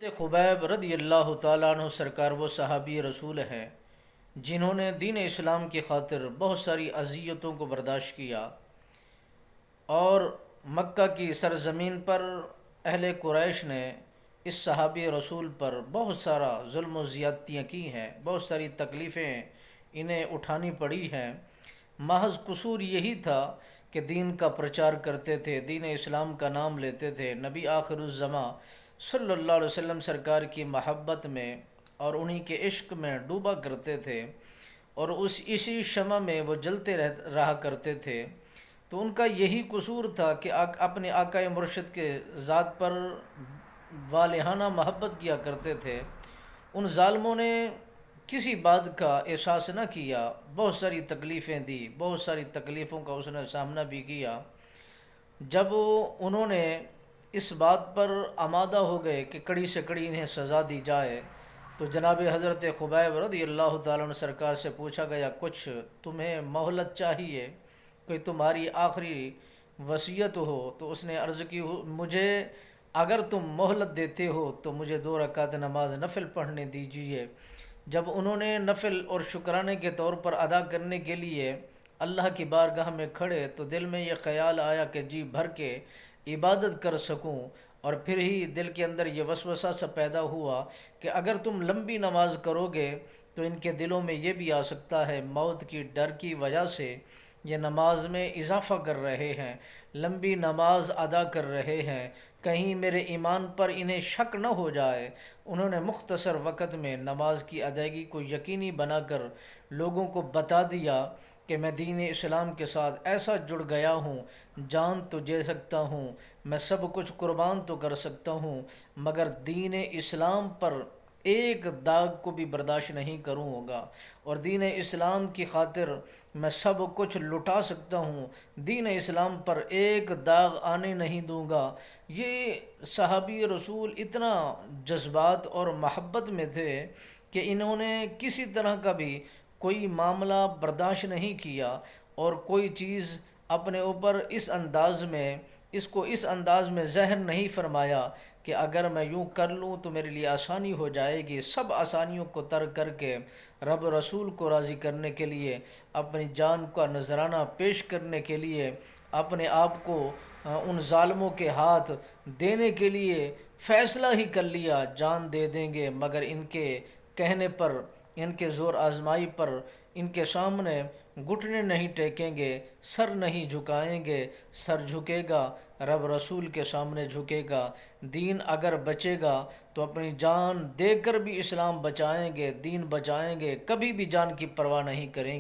خبیب رضی اللہ تعالیٰ عنہ سرکار وہ صحابی رسول ہیں جنہوں نے دین اسلام کی خاطر بہت ساری اذیتوں کو برداشت کیا اور مکہ کی سرزمین پر اہل قریش نے اس صحابی رسول پر بہت سارا ظلم و زیادتیاں کی ہیں، بہت ساری تکلیفیں انہیں اٹھانی پڑی ہیں۔ محض قصور یہی تھا کہ دین کا پرچار کرتے تھے، دین اسلام کا نام لیتے تھے، نبی آخر الزماں صلی اللہ علیہ وسلم سرکار کی محبت میں اور انہی کے عشق میں ڈوبا کرتے تھے اور اسی شمع میں وہ جلتے رہا کرتے تھے۔ تو ان کا یہی قصور تھا کہ اپنے آقا مرشد کے ذات پر والہانہ محبت کیا کرتے تھے۔ ان ظالموں نے کسی بات کا احساس نہ کیا، بہت ساری تکلیفیں دی، بہت ساری تکلیفوں کا اس نے سامنا بھی کیا۔ جب انہوں نے اس بات پر آمادہ ہو گئے کہ کڑی سے کڑی انہیں سزا دی جائے تو جناب حضرت خبیب رضی اللہ تعالیٰ عنہ سرکار سے پوچھا گیا، کچھ تمہیں مہلت چاہیے، کوئی تمہاری آخری وصیت ہو؟ تو اس نے عرض کی، مجھے اگر تم مہلت دیتے ہو تو مجھے 2 رکعت نماز نفل پڑھنے دیجیے۔ جب انہوں نے نفل اور شکرانے کے طور پر ادا کرنے کے لیے اللہ کی بارگاہ میں کھڑے تو دل میں یہ خیال آیا کہ جی بھر کے عبادت کر سکوں، اور پھر ہی دل کے اندر یہ وسوسہ سا پیدا ہوا کہ اگر تم لمبی نماز کرو گے تو ان کے دلوں میں یہ بھی آ سکتا ہے موت کی ڈر کی وجہ سے یہ نماز میں اضافہ کر رہے ہیں، لمبی نماز ادا کر رہے ہیں، کہیں میرے ایمان پر انہیں شک نہ ہو جائے۔ انہوں نے مختصر وقت میں نماز کی ادائیگی کو یقینی بنا کر لوگوں کو بتا دیا کہ میں دین اسلام کے ساتھ ایسا جڑ گیا ہوں، جان تو دے سکتا ہوں، میں سب کچھ قربان تو کر سکتا ہوں، مگر دین اسلام پر ایک داغ کو بھی برداشت نہیں کروں گا، اور دین اسلام کی خاطر میں سب کچھ لٹا سکتا ہوں، دین اسلام پر ایک داغ آنے نہیں دوں گا۔ یہ صحابی رسول اتنا جذبات اور محبت میں تھے کہ انہوں نے کسی طرح کا بھی کوئی معاملہ برداشت نہیں کیا اور کوئی چیز اپنے اوپر اس انداز میں ذہن نہیں فرمایا کہ اگر میں یوں کر لوں تو میرے لیے آسانی ہو جائے گی۔ سب آسانیوں کو ترک کر کے رب رسول کو راضی کرنے کے لیے، اپنی جان کا نذرانہ پیش کرنے کے لیے، اپنے آپ کو ان ظالموں کے ہاتھ دینے کے لیے فیصلہ ہی کر لیا، جان دے دیں گے، مگر ان کے کہنے پر، ان کے زور آزمائی پر، ان کے سامنے گھٹنے نہیں ٹیکیں گے، سر نہیں جھکائیں گے۔ سر جھکے گا رب رسول کے سامنے جھکے گا۔ دین اگر بچے گا تو اپنی جان دے کر بھی اسلام بچائیں گے، دین بچائیں گے، کبھی بھی جان کی پرواہ نہیں کریں گے۔